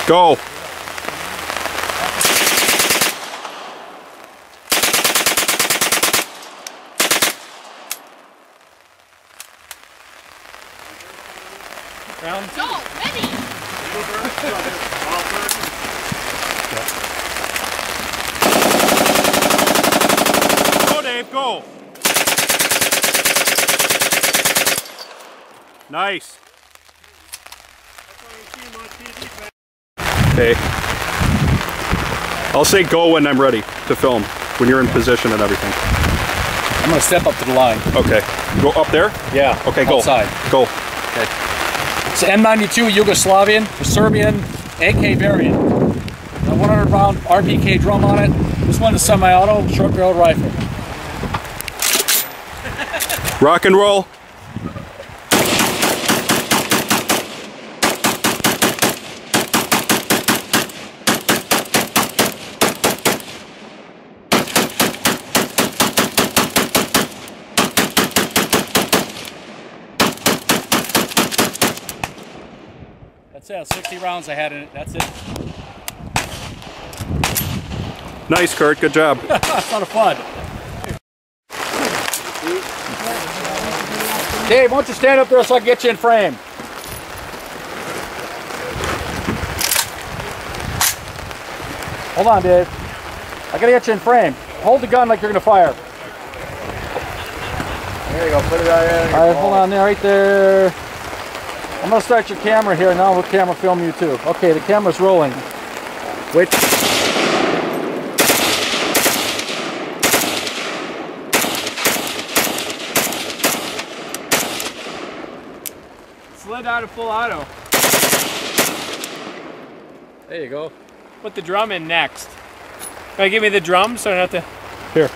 Go. Round two. Go, ready. Go, Dave, go. Nice. Okay. I'll say go when I'm ready to film, when you're in position and everything. I'm gonna step up to the line. Okay. Go up there? Yeah. Okay, go. Outside. Go. Okay. It's N92 Yugoslavian, Serbian, AK variant. A 100 round RPK drum on it. This one is semi-auto, short barreled rifle. Rock and roll. That's it, 60 rounds I had in it, that's it. Nice, Kurt, good job. That's a lot of fun. Dave, why don't you stand up there so I can get you in frame? Hold on, Dave. I gotta get you in frame. Hold the gun like you're gonna fire. There you go, put it out there. All right, hold on there, right there. I'm gonna start your camera here, now we'll camera film you too. Okay, the camera's rolling. Wait. Slid out of full auto. There you go. Put the drum in next. Can I give me the drum so I don't have to... Here.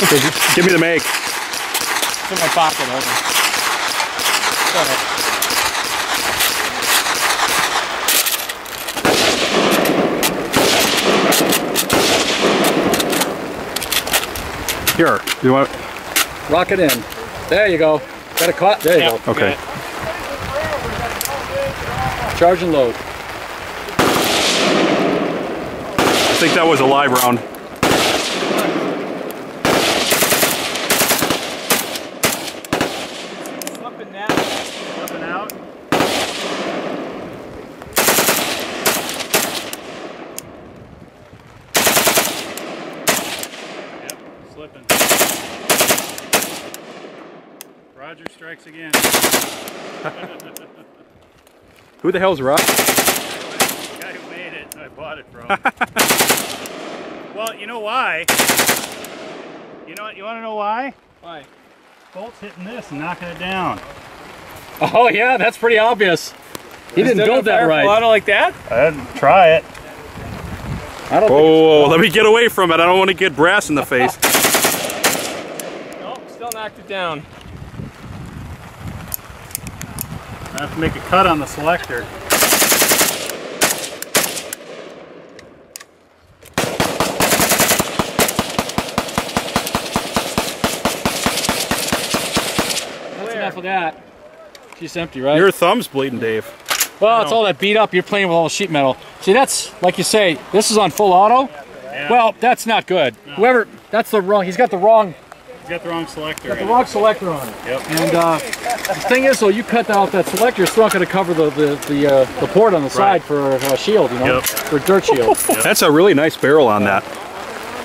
Okay, give me the make. It's in my pocket, hold on. Go ahead. Here, you want? Rock it in. There you go. Got a cut. There you go. Okay. Charge and load. I think that was a live round. Slipping down. Slipping out. Yep, slipping. Roger strikes again. Who the hell's Rock? The guy who made it, I bought it from. Well, you know why? You want to know why? Why? Bolt's hitting this and knocking it down. Oh yeah, that's pretty obvious. He didn't build that right. Auto like that? I didn't try it. I don't Oh, let me get away from it. I don't want to get brass in the face. Nope, still knocked it down. I have to make a cut on the selector. That's enough of that. She's empty, right? Your thumb's bleeding, Dave. Well, it's all that beat up. You're playing with all the sheet metal. See, that's, like you say, this is on full auto. Yeah. Well, that's not good. No. Whoever, that's the wrong, he's got the wrong selector. Got the wrong selector on it. Yep. And the thing is, though, you cut out that selector, it's not going to cover the port on the side for a shield, you know, Yep. for a dirt shield. Yep. That's a really nice barrel on that.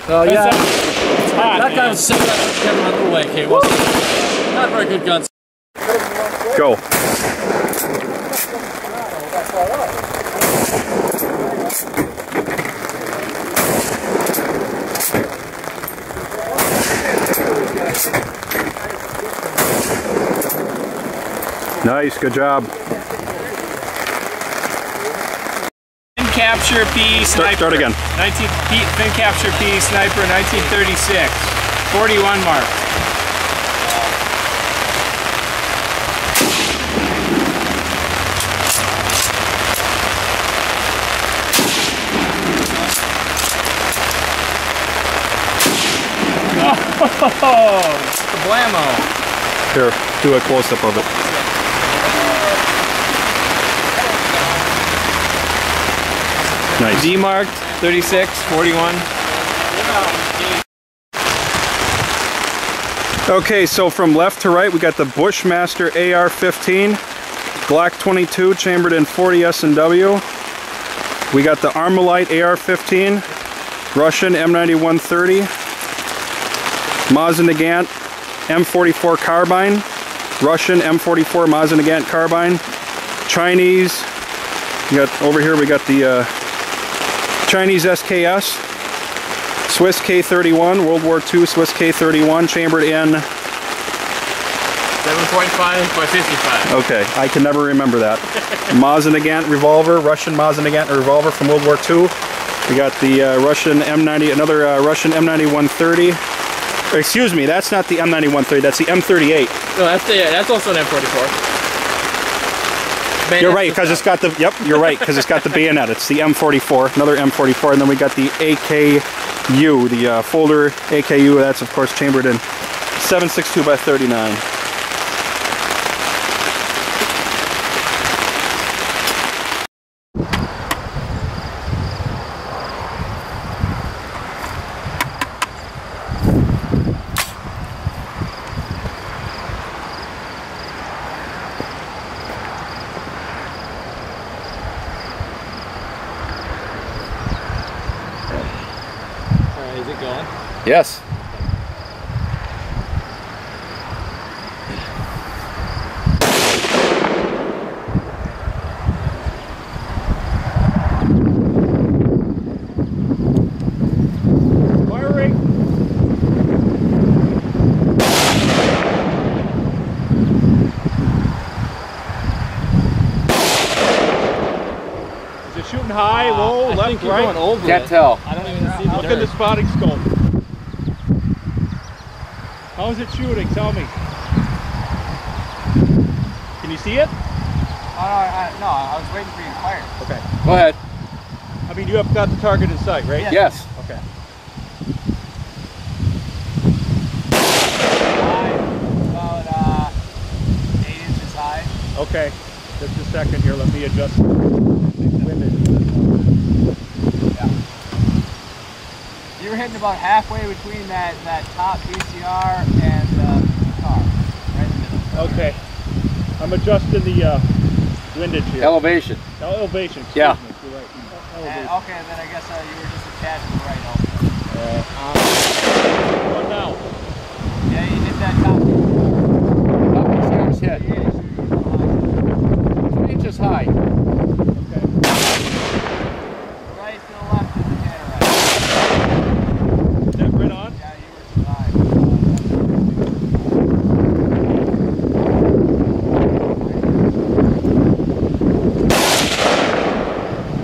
Yeah, It's hot, that guy was sitting together on the way. Okay, well, not very good guns. Go. Nice, good job. Fin capture P sniper. Start again. Fin capture P sniper 1936. 41 mark. Oh, the blammo. Here, do a close-up of it. Nice. D-marked, 36, 41. Okay, so from left to right, we got the Bushmaster AR-15, Glock 22, chambered in 40 S&W. We got the Armalite AR-15, Russian M9130, Mosin-Nagant M44 carbine, Russian M44 Mosin-Nagant carbine, Chinese. We got over here. We got the Chinese SKS, Swiss K31, World War II Swiss K31, chambered in 7.5 by 55. Okay, I can never remember that. Mosin-Nagant revolver, Russian Mosin-Nagant revolver from World War II. We got the Russian M90, another Russian M9130. Excuse me, that's not the M9130, that's the M38. No, that's also an M44. You're right, because it's got the, yep, you're right, because it's got the bayonet. It's the M44, another M44, and then we got the AKU, the folder AKU, that's of course chambered in 7.62 by 39. Is it going? Yes. Firing. Is it shooting high, low, I left, think you're right? going over Can't it. tell. I don't even see the Look dirt. at the spotting scope. How's it shooting? Tell me. Can you see it? No, I was waiting for you to fire. Okay. Go ahead. I mean, you have got the target in sight, right? Yeah. Yes. Okay. About 8 inches high. Okay. Just a second here. Let me adjust the windage. You were hitting about halfway between that top VCR and the car, right in the middle. Okay. I'm adjusting the windage here. Elevation. Elevation. Excuse Yeah. me. You're right. And, Elevation. okay, then I guess you were just a tad to the right also. What now? Yeah, you hit that top. Top VCR's hit. 2 inches high. Okay. Right to the left is the Tannerite. Is that right on? Yeah, you were too high.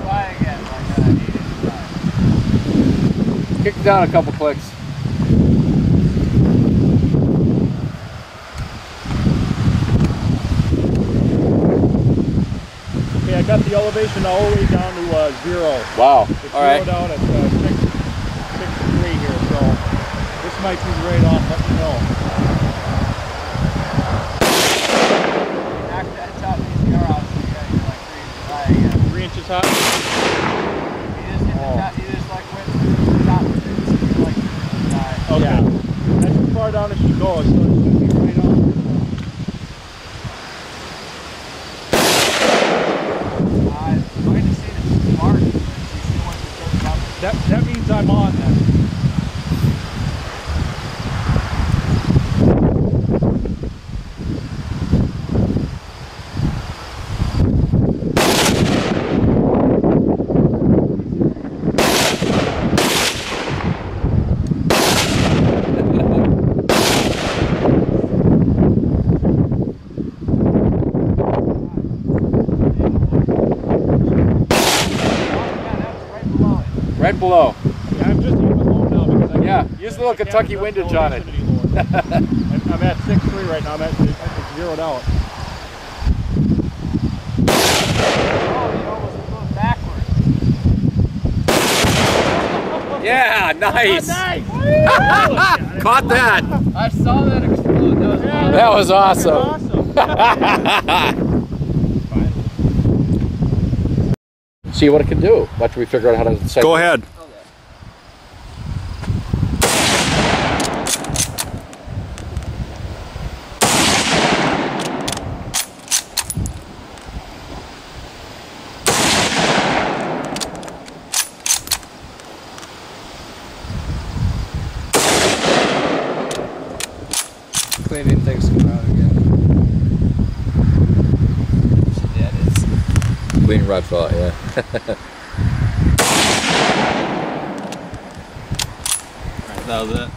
Try again, like 8 inches high. Kick it down a couple clicks. Okay, I got the elevation all the way down to 0. Wow. It's All right. zeroed out at 6.3 here, so this might be right off. Let me know. Knock that top VCR out so you guys are like 3 inches high again. 3 inches high. You just hit the top, you just like went through the top of it, so you're like 3 inches high. Okay. Yeah. That's as far down as she goes, so it should be right on. I'm going to see the mark. You see what the third top. That means I'm on then. Right below. Yeah, I'm just even low now because I Yeah, use a little Kentucky can't windage adjust on it. elevation anymore. I'm at 6.3 right now. It's zeroed out. Oh, you almost moved backwards. Yeah, nice. Nice! Caught that. I saw that explode. That was awesome. Awesome. see what it can do after we figure out how to sight Go this. ahead. Cleaning things come out again. Yeah, it is. Clean rod fell out, yeah. That was it.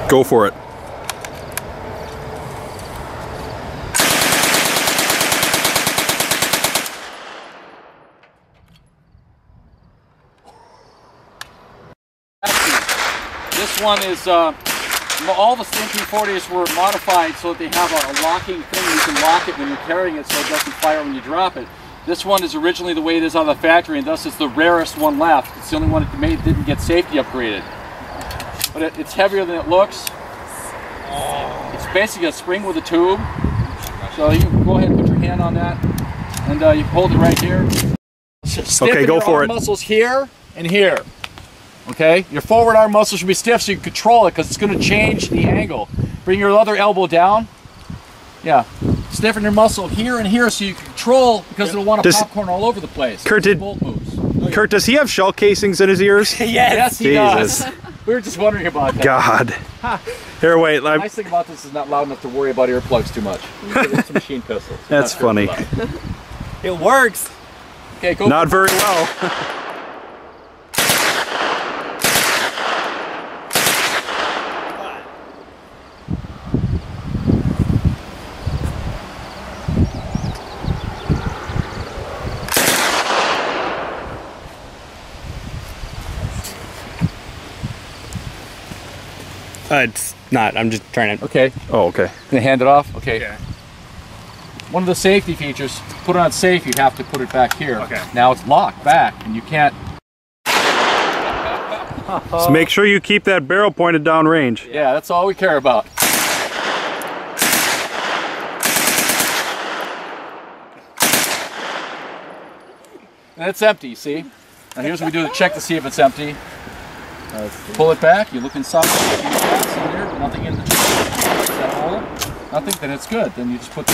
Go for it. This one is, all the MP40s were modified so that they have a locking thing. You can lock it when you're carrying it so it doesn't fire when you drop it. This one is originally the way it is on the factory, and thus it's the rarest one left. It's the only one that didn't get safety upgraded. But it's heavier than it looks. It's basically a spring with a tube. So you can go ahead and put your hand on that, and you hold it right here. Okay, go for it. Muscles here and here. Okay, your forward arm muscle should be stiff so you can control it because it's going to change the angle. Bring your other elbow down. Yeah, stiffen your muscle here and here so you can control because it'll want to popcorn all over the place. Kurt, bolt moves. Kurt, does he have shell casings in his ears? Yes, he Jesus. does. We were just wondering about that. God. Here, wait. The nice thing about this is not loud enough to worry about earplugs too much. It's a machine pistol. So That's funny. It works. Okay, go. Not very well. It's not. I'm just trying to. Okay. Oh, okay. Can I hand it off? Okay. Yeah. One of the safety features, to put it on safe, you'd have to put it back here. Okay. Now it's locked back, and you can't. So make sure you keep that barrel pointed down range. Yeah, that's all we care about. And it's empty, see? Now here's what we do to check to see if it's empty. Pull it back, you look inside, see there, nothing in the that hole, nothing, then it's good. Then you just put the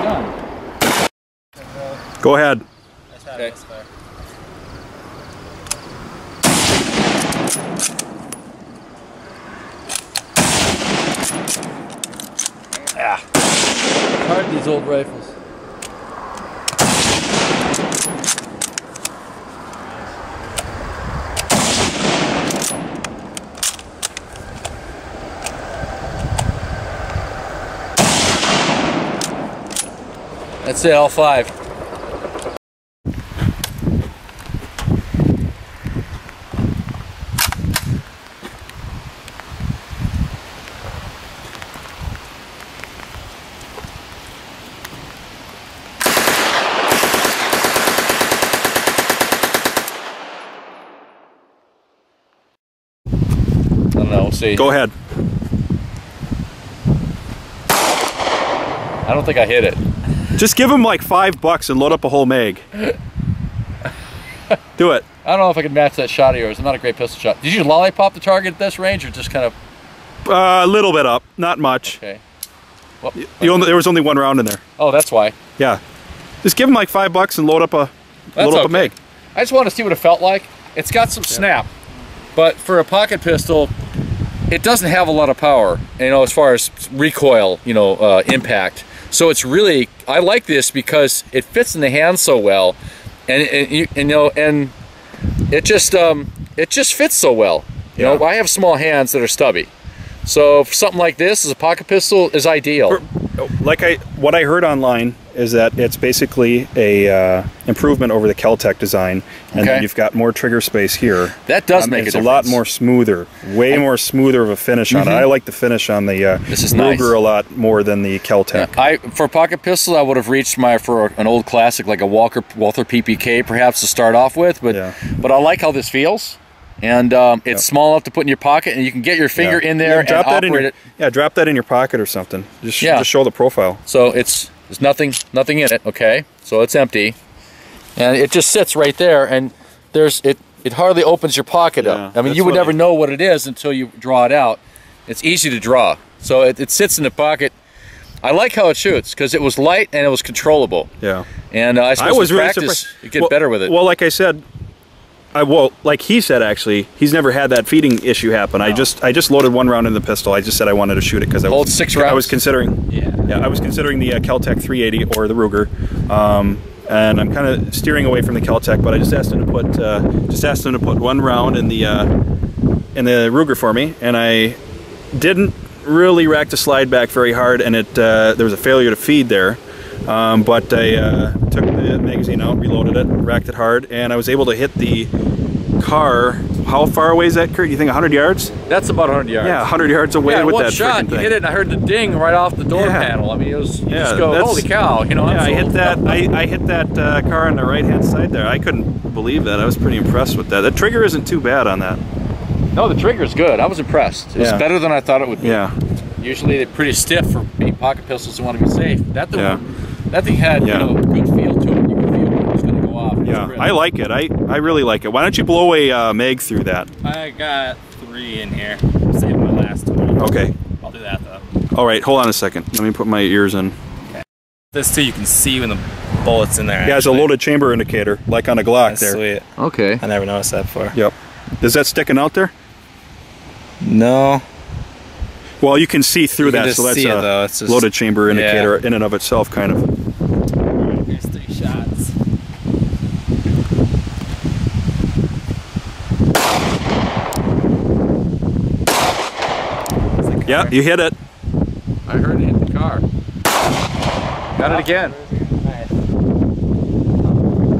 done. Go ahead. Okay. Hard these old rifles. That's it, all 5. I don't know, we'll see. Go ahead. I don't think I hit it. Just give him like $5 and load up a whole mag. Do it. I don't know if I can match that shot of yours. I'm not a great pistol shot. Did you lollipop the target at this range, or just kind of? A little bit up, not much. Okay. Well, There was only one round in there. oh, that's why. Yeah. Just give him like $5 and load up a mag. I just want to see what it felt like. It's got some snap, but for a pocket pistol, it doesn't have a lot of power. You know, as far as recoil, you know, impact. So it's really, I like this because it fits in the hand so well, and it just fits so well. You know, I have small hands that are stubby, so for something like this, as a pocket pistol, is ideal. What I heard online is that it's basically a improvement over the Kel-Tec design, and then you've got more trigger space here. That does make a difference. It's a lot more smoother, way more smoother of a finish on it. I like the finish on the Ruger a lot more than the Kel-Tec. Yeah, for pocket pistol, I would have reached for an old classic like a Walther PPK perhaps to start off with, but I like how this feels. And it's small enough to put in your pocket, and you can get your finger in there and operate it. Yeah, drop that in your pocket or something. Just show the profile. So there's nothing in it. Okay, so it's empty. And it just sits right there, and it hardly opens your pocket up. I mean, you would never know what it is until you draw it out. It's easy to draw. So it sits in the pocket. I like how it shoots because it was light and it was controllable. Yeah. And I suppose with really practice, you get better with it. Well, like I said, like he said, actually, he's never had that feeding issue happen. No. I just loaded 1 round in the pistol. I just said I wanted to shoot it because I hold 6 rounds. I was considering. Yeah. I was considering the Kel-Tec 380 or the Ruger, and I'm kind of steering away from the Kel-Tec. But I just asked him to put 1 round in the Ruger for me, and I didn't really rack the slide back very hard, and there was a failure to feed there. But I took the magazine out, reloaded it, racked it hard, and I was able to hit the car. How far away is that, Kurt? You think 100 yards? That's about 100 yards. Yeah, 100 yards away with that shot. You hit it, and I heard the ding right off the door panel. I mean, it was, you just go, holy cow, you know. Yeah, I hit that car on the right-hand side there. I couldn't believe that. I was pretty impressed with that. The trigger isn't too bad on that. No, the trigger's good. I was impressed. It was better than I thought it would be. Yeah. Usually they're pretty stiff for being pocket pistols and want to be safe. That thing had, you know, a good feel to it. You could feel when it was going to go off. Yeah, I like it. I really like it. Why don't you blow a mag through that? I got 3 in here. I'm saving my last one. Okay. I'll do that though. All right, hold on a second. Let me put my ears in. Okay. This too, you can see when the bullet's in there. Yeah, it's a loaded chamber indicator, like on a Glock. That's there. Sweet. Okay. I never noticed that before. Yep. Is that sticking out there? No. Well, you can see through that, so that's a just, loaded chamber indicator in and of itself, kind of. Alright, here's 3 shots. Yeah, you hit it. I heard it hit the car. Got it again. Nice.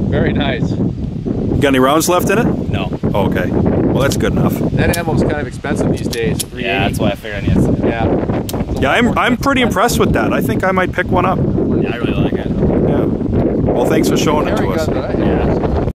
Very nice. Got any rounds left in it? No. Oh, okay. Well, that's good enough. That ammo's kind of expensive these days. Yeah, that's why I figured I needed some. Yeah. Yeah, I'm pretty impressed with that. I think I might pick one up. Yeah, I really like it. Yeah. Well, thanks for showing it to us. Gun that I have. Yeah.